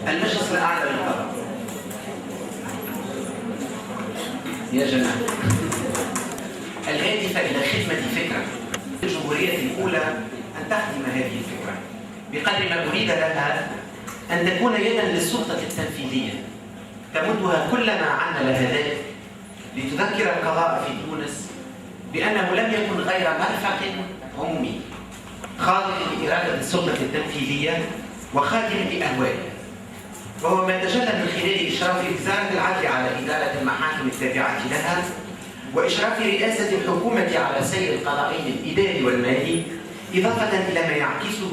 المجلس الأعلى للقضاء. يا جماعة، الهادفة إلى خدمة فكرة الجمهورية الأولى أن تخدم هذه الفكرة بقدر ما أريد لها أن تكون يدا للسلطة التنفيذية تمدها كل ما عمل لها ذلك لتذكر القضاء في تونس بأنه لم يكن غير مرفق عمومي خاضع لإرادة السلطة التنفيذية وخادم لأهوائها، وهو ما تجلى من خلال إشراف وزارة العدل على إدارة المحاكم التابعة لها، وإشراف رئاسة الحكومة على سير القضائي الإداري والمالي، إضافة إلى ما يعكسه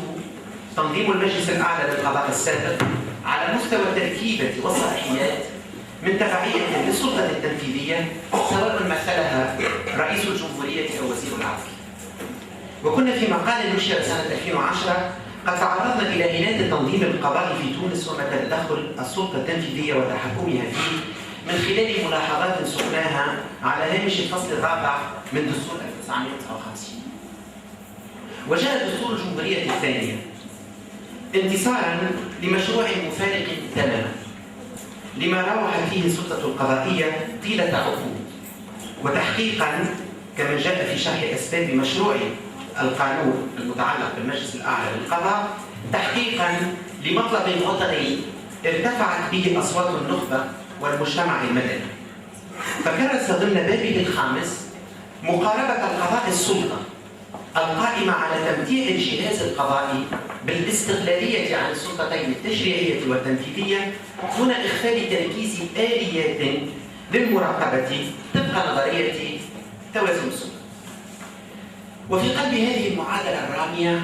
تنظيم المجلس الأعلى للقضاء السابق على مستوى التركيبة والصلاحيات من تبعية للسلطة التنفيذية سواء مثلها رئيس الجمهورية أو وزير العدل. وكنا في مقال نشر سنة 2010 قد تعرضنا إلى عناد تنظيم القضاء في تونس ومدى تدخل السلطة التنفيذية وتحكمها فيه من خلال ملاحظات سقناها على هامش الفصل الرابع من دستور 1959. وجاء دستور الجمهورية الثانية انتصارا لمشروع مفارق تماما لما روح فيه السلطة القضائية طيلة عقود، وتحقيقا كما جاء في شرح أسباب مشروع القانون المتعلق بالمجلس الأعلى للقضاء تحقيقا لمطلب وطني ارتفعت به أصوات النخبة والمجتمع المدني، فكرس ضمن بابه الخامس مقاربة القضاء السلطة القائمة على تمتيع الجهاز القضائي بالاستقلالية عن السلطتين التشريعية والتنفيذية دون إغفال تركيز آليات للمراقبة طبق نظرية توازن السلطة. وفي قلب هذه المعادلة الرامية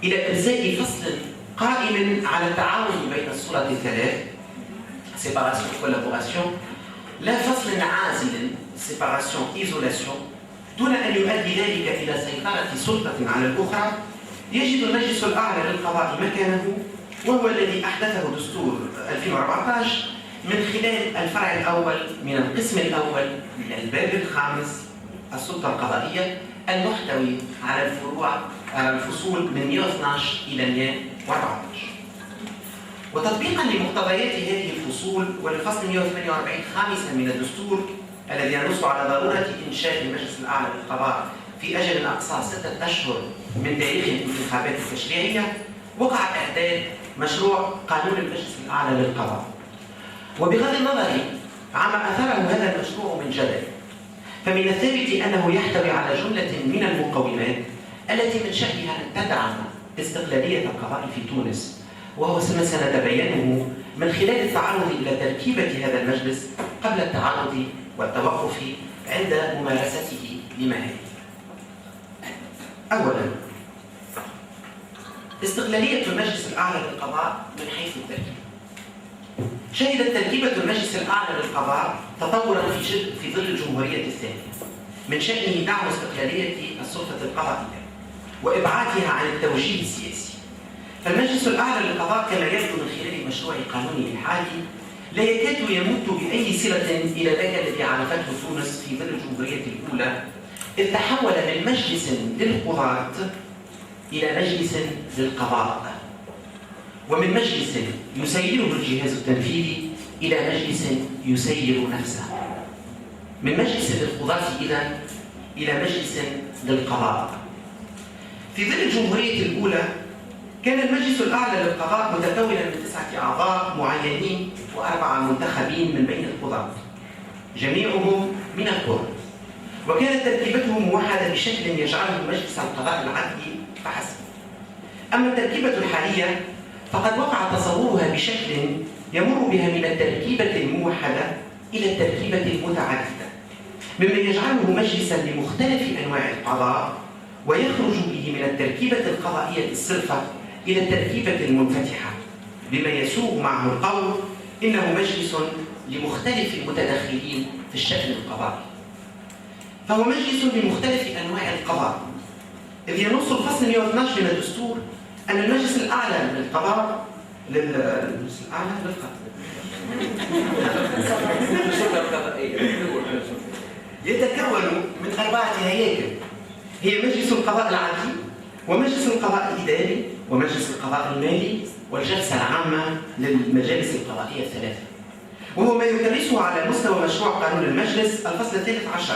إلى إرساء فصل قائم على التعاون بين السلطات الثلاث séparation collaboration لا فصل عازل séparation isolation دون أن يؤدي ذلك إلى سيطرة سلطة على الأخرى، يجد المجلس الأعلى للقضاء مكانه، وهو الذي أحدثه دستور 2014 من خلال الفرع الأول من القسم الأول من الباب الخامس السلطة القضائية المحتوي على الفصول من 112 إلى 114. وتطبيقا لمقتضيات هذه الفصول وللفصل 148 خامسا من الدستور الذي ينص على ضرورة إنشاء المجلس الأعلى للقضاء في أجل أقصى 6 أشهر من تاريخ الانتخابات التشريعية، وقع إعداد مشروع قانون المجلس الأعلى للقضاء. وبغض النظر عما أثره هذا المشروع من جدل، فمن الثابت أنه يحتوي على جملة من المقومات التي من شأنها أن تدعم استقلالية القضاء في تونس، وهو ما سنتبينه من خلال التعرض إلى تركيبة هذا المجلس قبل التعرض والتوقف عند ممارسته لمهامه. أولاً، استقلالية المجلس الأعلى للقضاء من حيث التركيب. شهدت تركيبة المجلس الأعلى للقضاء تطوراً في ظل الجمهورية الثانية من شأنه دعم استقلالية السلطة القضائية وإبعادها عن التوجيه السياسي. فالمجلس الأعلى للقضاء كما يبدو من خلال مشروع قانونه الحالي لا يكاد يمت بأي صلة إلى ذاك الذي عرفته تونس في ظل الجمهورية الأولى، إذ تحول من مجلس للقضاة إلى مجلس للقضاء، ومن مجلس يسيره الجهاز التنفيذي إلى مجلس يسير نفسه، من مجلس للقضاة إذن إلى مجلس للقضاء. في ظل الجمهورية الأولى كان المجلس الأعلى للقضاء متكونا من 9 أعضاء معينين و4 منتخبين من بين القضاة جميعهم من القرى، وكانت تركيبته موحدة بشكل يجعله مجلس القضاء العدلي فحسب. أما التركيبة الحالية فقد وقع تصورها بشكل يمر بها من التركيبة الموحدة إلى التركيبة المتعددة، مما يجعله مجلسا لمختلف أنواع القضاء، ويخرج به من التركيبة القضائية الصرفة إلى التركيبة المنفتحة، بما يسوغ معه القول إنه مجلس لمختلف المتدخلين في الشأن القضائي. فهو مجلس لمختلف أنواع القضاء، إذ ينص الفصل 112 من الدستور أن المجلس الأعلى للقضاء يتكون من 4 هياكل، هي مجلس القضاء العادي، ومجلس القضاء الإداري، ومجلس القضاء المالي، والجلسة العامة للمجالس القضائية الثلاثة، وهو ما يكرسه على مستوى مشروع قانون المجلس الفصل 13.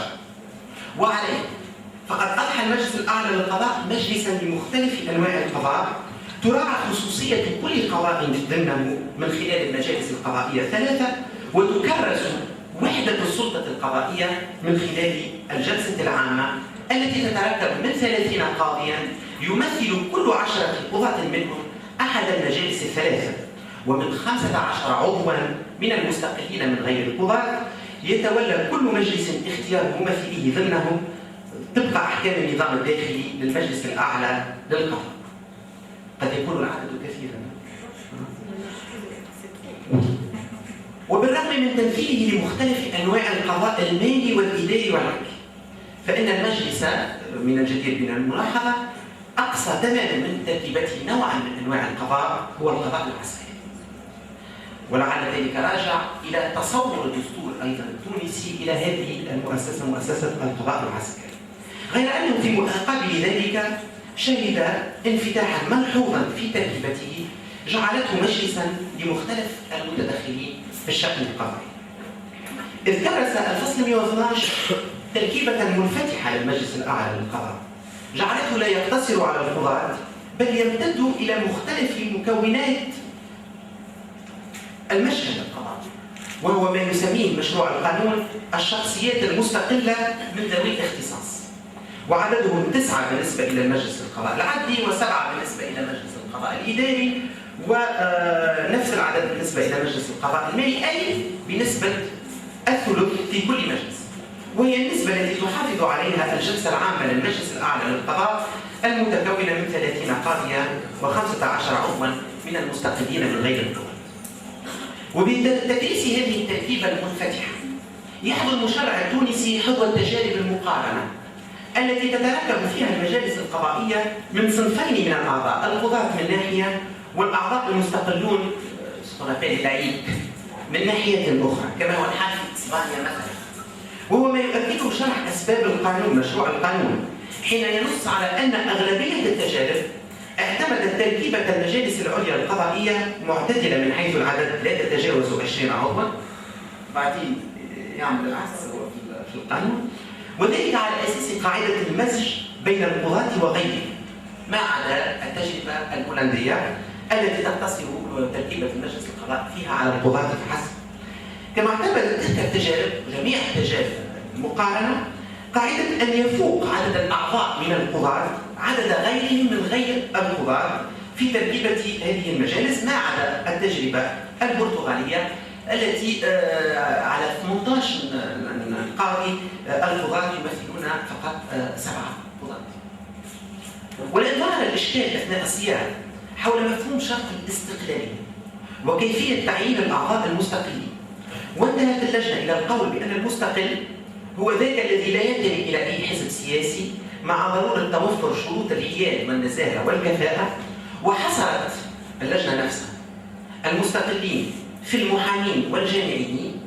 وعليه فقد أضحى المجلس الأعلى للقضاء مجلسا لمختلف أنواع القضاء تراعى خصوصية كل قضاء ضمنه من خلال المجالس القضائية الثلاثة، وتكرس وحدة السلطة القضائية من خلال الجلسة العامة التي تتركب من 30 قاضيا يمثل كل 10 قضاة منهم أحد المجالس الثلاثة، ومن 15 عضوا من المستقلين من غير القضاة، يتولى كل مجلس اختيار ممثليه ضمنه طبق أحكام النظام الداخلي للمجلس الأعلى للقضاء. قد يكون العدد كثيرا، وبالرغم من تنفيذه لمختلف أنواع القضاء المالي والإداري والعدلي، فإن المجلس من الجدير بنا الملاحظة أقصى تماما من تركيبته نوعا من أنواع القضاء هو القضاء العسكري. ولعل ذلك راجع إلى تصور الدستور أيضا التونسي إلى هذه المؤسسة، مؤسسة القضاء العسكري، غير أنه في مقابل ذلك شهد انفتاحا ملحوظا في تركيبته جعلته مجلسا لمختلف المتدخلين في الشأن القضائي. إذ كرس الفصل 112 تركيبة منفتحة للمجلس الأعلى للقضاء، جعلته لا يقتصر على القضاة بل يمتد إلى مختلف مكونات المشهد القضائي، وهو ما يسميه مشروع القانون الشخصيات المستقلة من ذوي الاختصاص، وعددهم 9 بالنسبة إلى المجلس القضاء العدلي، و7 بالنسبة إلى مجلس القضاء الإداري، ونفس العدد بالنسبة إلى مجلس القضاء المالي، أي بنسبة الثلث في كل مجلس، وهي النسبة التي تحافظ عليها الجلسة العامة للمجلس الأعلى للقضاء المتكونة من 30 قاضيا و15 عضوا من المستقلين من غير القضاء. وبتدريس هذه التركيبة المنفتحة يحظى المشرع التونسي حظو التجارب المقارنة التي تتركب فيها المجالس القضائية من صنفين من الأعضاء، القضاة من ناحية والأعضاء المستقلون من ناحية أخرى، كما هو الحال في إسبانيا مثلا. وهو ما يؤكده شرح أسباب القانون، مشروع القانون، حين ينص على أن أغلبية التجارب اعتمدت تركيبة المجالس العليا القضائية معتدلة من حيث العدد لا تتجاوز 20 عضوا، بعدين يعمل العكس في القانون، وذلك على أساس قاعدة المزج بين القضاة وغيرهم، ما عدا التجربة الهولندية التي تقتصر تركيبة المجلس القضاء فيها على القضاة فحسب. كما اعتمدت تلك التجارب، جميع التجارب المقارنة، قاعدة أن يفوق عدد الأعضاء من القضاة عدد غيرهم من غير القضاة في تركيبة هذه المجالس، ما عدا التجربة البرتغالية التي على 18 قاضي القضاة يمثلون فقط 7 قضاة. ولأن ظهر الإشكال أثناء الصياغة حول مفهوم شرط الاستقلالية وكيفية تعيين الأعضاء المستقلين، وانتهت اللجنة إلى القول بأن المستقل هو ذاك الذي لا ينتمي إلى أي حزب سياسي مع ضرورة توفر شروط الحياد والنزاهة والكفاءة، وحصرت اللجنة نفسها المستقلين في المحامين والجامعيين،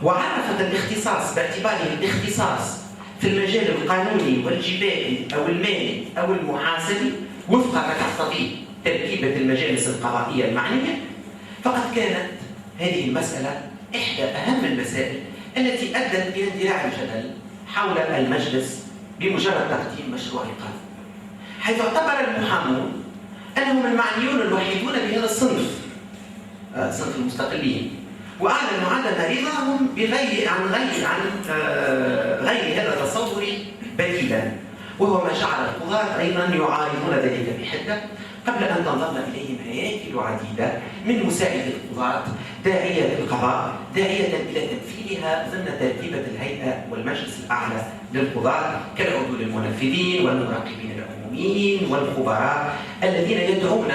وعرفت الاختصاص باعتباره الاختصاص في المجال القانوني والجبائي أو المالي أو المحاسبي وفق ما تقتضيه تركيبة المجالس القضائية المعنية. فقد كانت هذه المسألة إحدى أهم المسائل التي أدت إلى اندلاع الجدل حول المجلس بمجرد تقديم مشروع القانون، حيث اعتبر المحامون أنهم المعنيون الوحيدون بهذا الصنف، صنف المستقلين، وأعلنوا عدم رضاهم غير هذا التصور بديلا، وهو ما جعل القضاة أيضا يعارضون ذلك بحدة، قبل أن تنضم إليهم هياكل عديدة من مساعدة القضاة داعية القضاء داعية إلى تمثيلها ضمن تركيبة الهيئة والمجلس الأعلى للقضاة كالعضو المنفذين والمراقبين العموميين والخبراء الذين يدعون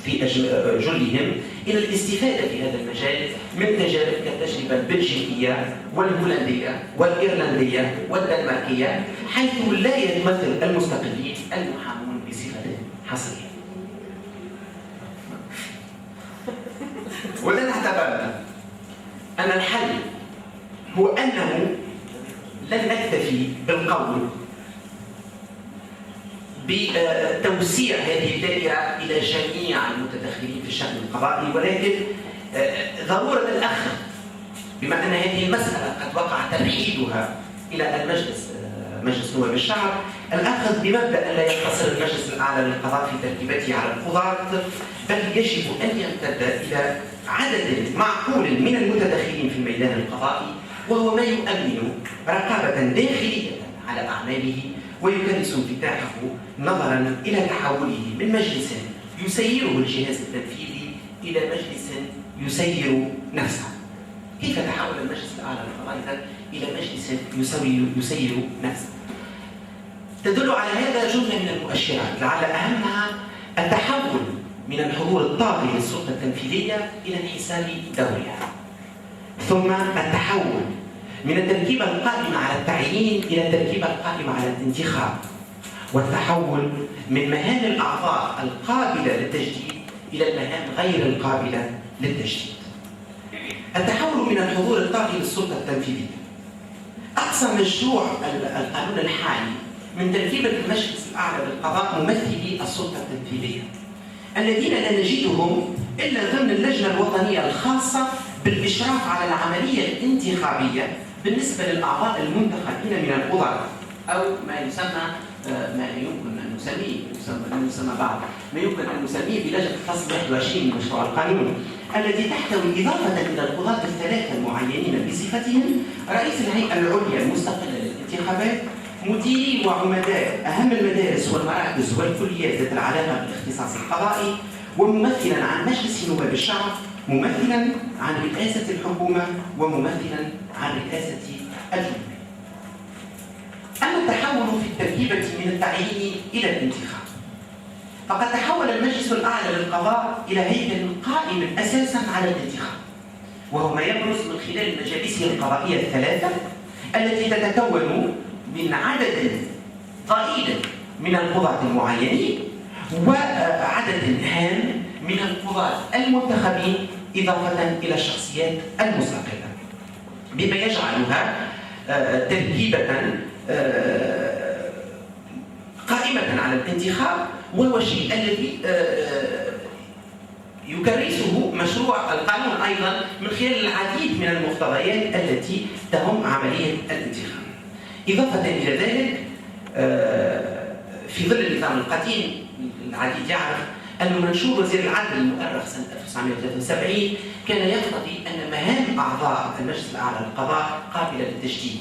في جلهم إلى الاستفادة في هذا المجال من تجارب كالتجربة البلجيكية والهولندية والإيرلندية والدنماركية، حيث لا يتمثل المستقلين المحامون بصفة حصرية. ولن اعتبرنا أن الحل هو أنه لن نكتفي بالقول بتوسيع هذه الدائرة إلى جميع المتدخلين في الشأن القضائي، ولكن ضرورة الأخذ بما أن هذه المسألة قد وقع ترحيلها إلى مجلس نواب الشعب، الأخذ بمبدأ أن لا يقتصر المجلس الأعلى للقضاء في تركيبته على القضاة، بل يجب أن يمتد إلى عدد معقول من المتدخلين في الميدان القضائي، وهو ما يؤمن رقابة داخلية على أعماله ويكرس انفتاحه نظرا إلى تحوله من مجلس يسيره الجهاز التنفيذي إلى مجلس يسير نفسه. كيف تحول المجلس الأعلى للقضاء إلى مجلس يسير نفسه؟ تدل على هذا جملة من المؤشرات، لعل أهمها التحول من الحضور الطاغي للسلطة التنفيذية إلى انحسار دورها، ثم التحول من التركيبة القائمة على التعيين إلى التركيبة القائمة على الانتخاب، والتحول من مهام الأعضاء القابلة للتجديد إلى المهام غير القابلة للتجديد. التحول من الحضور الطاغي للسلطة التنفيذية أقصى مشروع القانون الحالي من تركيبة المجلس الأعلى للقضاء ممثلي السلطة التنفيذية، الذين لا نجدهم إلا ضمن اللجنة الوطنية الخاصة بالإشراف على العملية الانتخابية بالنسبة للأعضاء المنتخبين من القضاة، أو ما يسمى ما يمكن أن نسميه بلجنة الفصل 21 من مشروع القانون، التي تحتوي إضافة إلى القضاة الثلاثة المعينين بصفتهم رئيس الهيئة العليا المستقلة للانتخابات، مديري وعمداء أهم المدارس والمراكز والكليات ذات العلاقة بالاختصاص القضائي، وممثلا عن مجلس نواب الشعب، ممثلا عن رئاسة الحكومة، وممثلا عن رئاسة الجمهورية. أما التحول في التركيبة من التعيين إلى الانتخاب، فقد تحول المجلس الأعلى للقضاء إلى هيكل قائم أساسا على الانتخاب، وهو ما يبرز من خلال مجالسه القضائية الثلاثة التي تتكون من عدد ضئيل من القضاة المعينين وعدد هام من القضاة المنتخبين، إضافة إلى الشخصيات المستقلة، بما يجعلها تركيبة قائمة على الانتخاب، وهو الشيء الذي يكرسه مشروع القانون أيضا من خلال العديد من المقتضيات التي تهم عملية الانتخاب. إضافة إلى ذلك، في ظل النظام القديم العديد يعرف أن منشور وزير العدل المؤرخ سنة 1973 كان يقتضي أن مهام أعضاء المجلس الأعلى للقضاء قابلة للتجديد،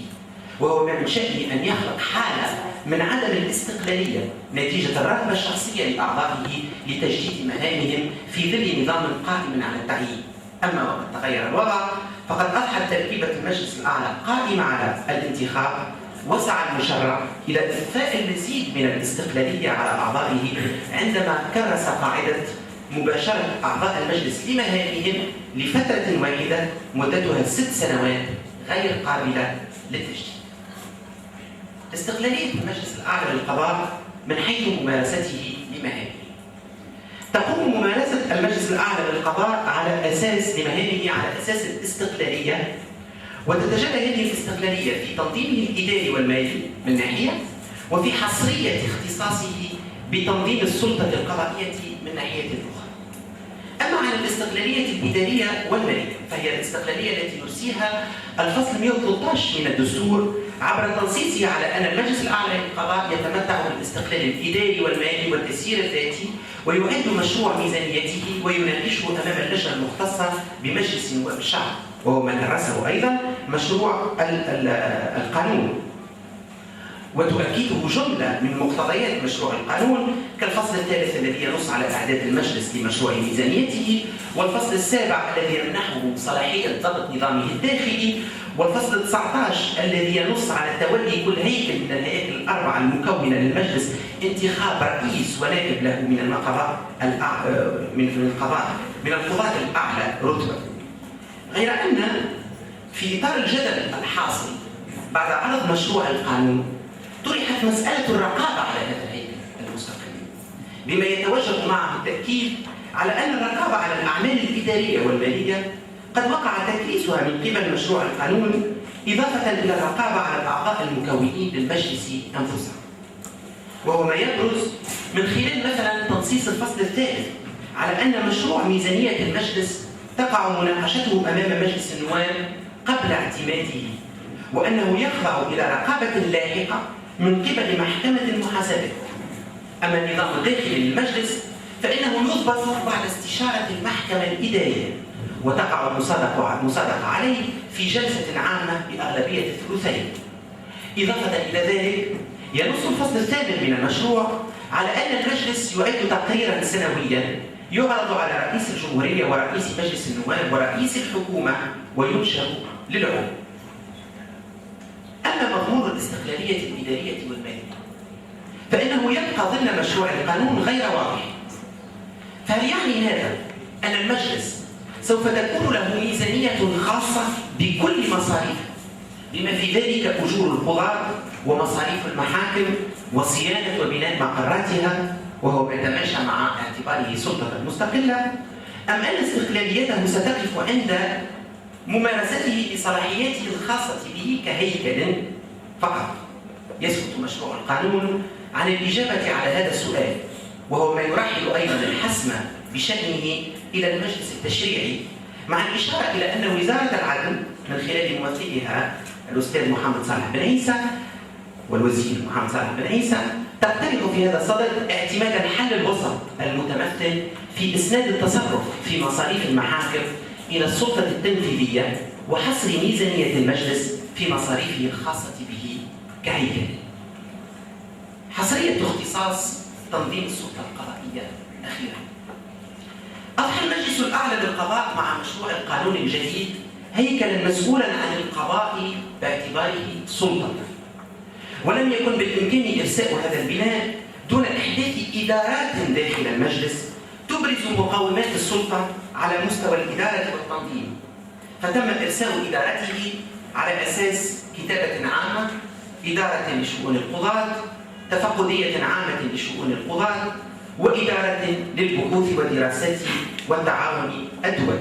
وهو ما من شأنه أن يخلق حالة من عدم الاستقلالية نتيجة الرغبة الشخصية لأعضائه لتجديد مهامهم في ظل نظام قائم على التعيين. أما وقد تغير الوضع، فقد أضحت تركيبة المجلس الأعلى قائمة على الانتخاب، وسعى المشرع إلى إضفاء المزيد من الاستقلالية على أعضائه عندما كرس قاعدة مباشرة أعضاء المجلس لمهامهم لفترة واحدة مدتها 6 سنوات غير قابلة للتجديد. استقلالية المجلس الأعلى للقضاء من حيث ممارسته لمهامه. تقوم ممارسة المجلس الأعلى للقضاء على أساس لمهامه على أساس الاستقلالية، وتتجلى هذه الاستقلالية في تنظيمه الإداري والمالي من ناحية، وفي حصرية اختصاصه بتنظيم السلطة القضائية من ناحية أخرى. أما عن الاستقلالية الإدارية والمالية، فهي الاستقلالية التي يرسيها الفصل 113 من الدستور عبر تنصيصه على أن المجلس الأعلى للقضاء يتمتع بالاستقلال الإداري والمالي والتسيير الذاتي، ويعد مشروع ميزانيته ويناقشه أمام اللجنة المختصة بمجلس نواب الشعب، وهو ما درسه أيضا مشروع القانون. وتؤكده جملة من مقتضيات مشروع القانون كالفصل الثالث الذي ينص على إعداد المجلس لمشروع ميزانيته، والفصل السابع الذي يمنحه صلاحية ضبط نظامه الداخلي، والفصل 19 الذي ينص على تولي كل هيكل من الهياكل الأربعة المكونة للمجلس انتخاب رئيس ونائب له من القضاة الأعلى رتبة. غير أن في إطار الجدل الحاصل بعد عرض مشروع القانون طرحت مسألة الرقابة على هذا الهيكل المستقل، بما يتوجب معه التأكيد على أن الرقابة على الأعمال الإدارية والمالية قد وقع تكريسها من قبل مشروع القانون، إضافة إلى الرقابة على الأعضاء المكونين للمجلس أنفسهم. وهو ما يبرز من خلال مثلا تنصيص الفصل الثالث على أن مشروع ميزانية المجلس تقع مناقشته أمام مجلس النواب قبل اعتماده، وأنه يخضع إلى رقابة لاحقة من قبل محكمة المحاسبة. أما النظام الداخلي للمجلس فإنه يضبط بعد استشارة المحكمة الإدارية، وتقع المصادقة عليه في جلسة عامة بأغلبية الثلثين. إضافة إلى ذلك ينص الفصل الثامن من المشروع على أن المجلس يعد تقريرا سنويا يعرض على رئيس الجمهورية ورئيس مجلس النواب ورئيس الحكومة وينشر للعموم. أما مضمون الاستقلالية الإدارية والمالية فإنه يبقى ضمن مشروع القانون غير واضح. فهل يعني هذا أن المجلس سوف تكون له ميزانية خاصة بكل مصاريفه بما في ذلك أجور القضاة ومصاريف المحاكم وصيانة وبناء مقراتها وهو يتماشى مع اعتباره سلطة مستقلة، أم أن استقلاليته ستقف عند ممارسته لصلاحياته الخاصة به كهيكل فقط؟ يسكت مشروع القانون عن الإجابة على هذا السؤال، وهو ما يرحل أيضا الحسم بشأنه إلى المجلس التشريعي، مع الإشارة إلى أن وزارة العدل من خلال ممثلها الأستاذ محمد صالح بن عيسى والوزير محمد صالح بن عيسى تقترح في هذا الصدد اعتماد الحل الوسط المتمثل في إسناد التصرف في مصاريف المحاكم إلى السلطة التنفيذية وحصر ميزانية المجلس في مصاريفه الخاصة به كهيكل. حصرية اختصاص تنظيم السلطة القضائية أخيرا. أضحى المجلس الأعلى للقضاء مع مشروع القانون الجديد هيكلا مسؤولا عن القضاء باعتباره سلطة، ولم يكن بالإمكان إرساء هذا البناء دون إحداث إدارات داخل المجلس تبرز مقومات السلطة على مستوى الإدارة والتنظيم، فتم إرساء إدارته على أساس كتابة عامة، إدارة لشؤون القضاة، تفقدية عامة لشؤون القضاة، وإدارة للبحوث والدراسات والتعاون الدولي.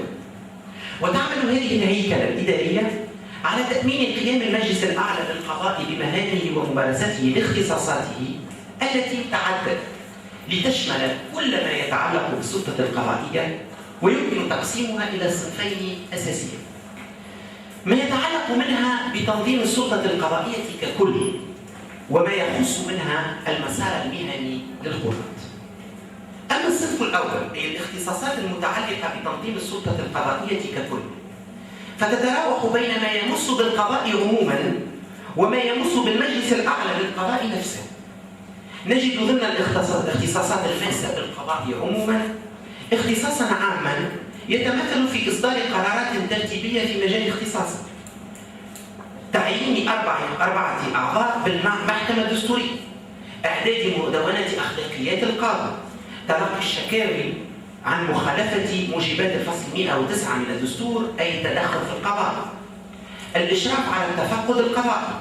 وتعمل هذه الهيكلة الإدارية على تأمين قيام المجلس الأعلى للقضاء بمهامه وممارسته لاختصاصاته التي تعدت لتشمل كل ما يتعلق بالسلطة القضائية، ويمكن تقسيمها إلى صنفين أساسيين: ما يتعلق منها بتنظيم السلطة القضائية ككل، وما يخص منها المسار المهني للقضاة. أما الصنف الأول أي الاختصاصات المتعلقة بتنظيم السلطة القضائية ككل، فتتراوح بين ما يمس بالقضاء عموما وما يمس بالمجلس الأعلى للقضاء نفسه. نجد ضمن الاختصاصات الماسة بالقضاء عموما اختصاصا عاما يتمثل في إصدار قرارات ترتيبية في مجال اختصاصه، تعيين أربعة أعضاء بالمحكمة الدستورية، إعداد مدونة أخلاقيات القاضي، تلقي الشكاوي عن مخالفة موجبات الفصل 109 من الدستور أي التدخل في القضاء، الإشراف على التفقد القضائي،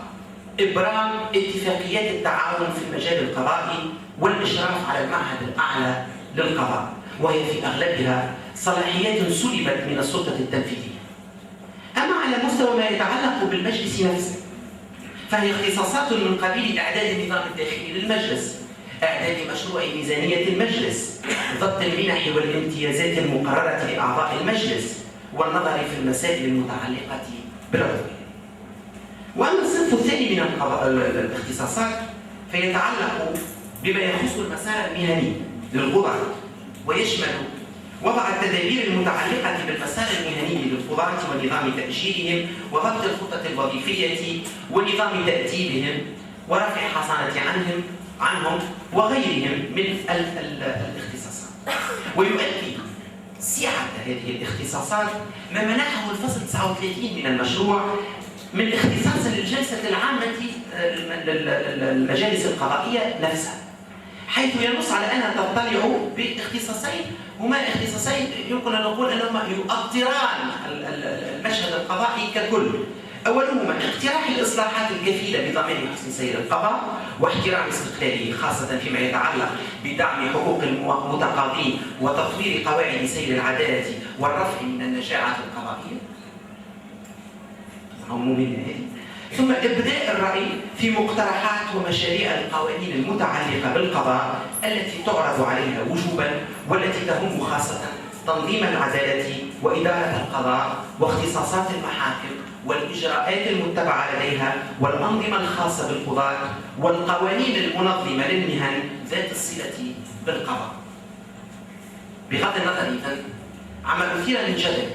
إبرام اتفاقيات التعاون في المجال القضائي، والإشراف على المعهد الأعلى للقضاء، وهي في أغلبها صلاحيات سلبت من السلطة التنفيذية. أما على مستوى ما يتعلق بالمجلس نفسه فهي اختصاصات من قبيل إعداد النظام الداخلي للمجلس، إعداد مشروع ميزانية المجلس، ضبط المنح والامتيازات المقررة لأعضاء المجلس، والنظر في المسائل المتعلقة بالعضوية. وأما الصنف الثاني من الاختصاصات فيتعلق بما يخص المسار المهني للقضاة، ويشمل وضع التدابير المتعلقة بالمسار المهني للقضاة ونظام تأجيرهم وضبط الخطة الوظيفية ونظام تأديبهم ورفع الحصانة عنهم وغيرهم من الاختصاصات. ويؤدي سعة هذه الاختصاصات ما منحه الفصل 39 من المشروع من اختصاص للجلسة العامة للمجالس القضائية نفسها، حيث ينص على أنها تطلع باختصاصين هما اختصاصين يمكن أن نقول أنهما يؤطران المشهد القضائي ككل. أولهما اقتراح الإصلاحات الكفيلة بضمان حسن سير القضاء واحترام استقلاله، خاصة فيما يتعلق بدعم حقوق المتقاضين وتطوير قواعد سير العدالة والرفع من النجاعة القضائية. ثم إبداء الرأي في مقترحات ومشاريع القوانين المتعلقة بالقضاء التي تعرض عليها وجوبا، والتي تهم خاصة تنظيم العدالة وإدارة القضاء واختصاصات المحاكم والإجراءات المتبعة لديها والأنظمة الخاصة بالقضاة والقوانين المنظمة للمهن ذات الصلة بالقضاء. بغض النظر إذن عما أثير من جدل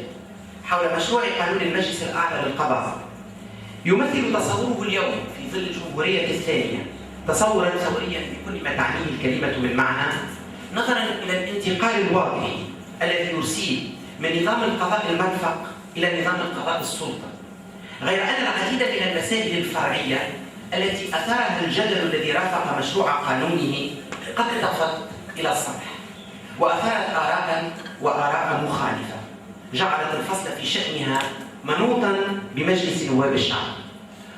حول مشروع قانون المجلس الأعلى للقضاء يمثل تصوره اليوم في ظل الجمهورية الثانية تصورا ثوريا بكل ما تعنيه الكلمة بالمعنى، نظرا إلى الانتقال الواضح الذي يسير من نظام القضاء المرفق إلى نظام القضاء السلطة، غير أن العديد من المسائل الفرعية التي أثارها الجدل الذي رافق مشروع قانونه قد طفت إلى السطح وأثارت آراء مخالفة جعلت الفصل في شأنها منوطا بمجلس نواب الشعب.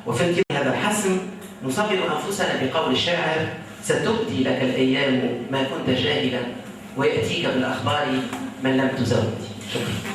وفي انتظار هذا الحسم نصبر أنفسنا بقول الشاعر: ستبدي لك الأيام ما كنت جاهلا ويأتيك بالأخبار من لم تزود. شكرا.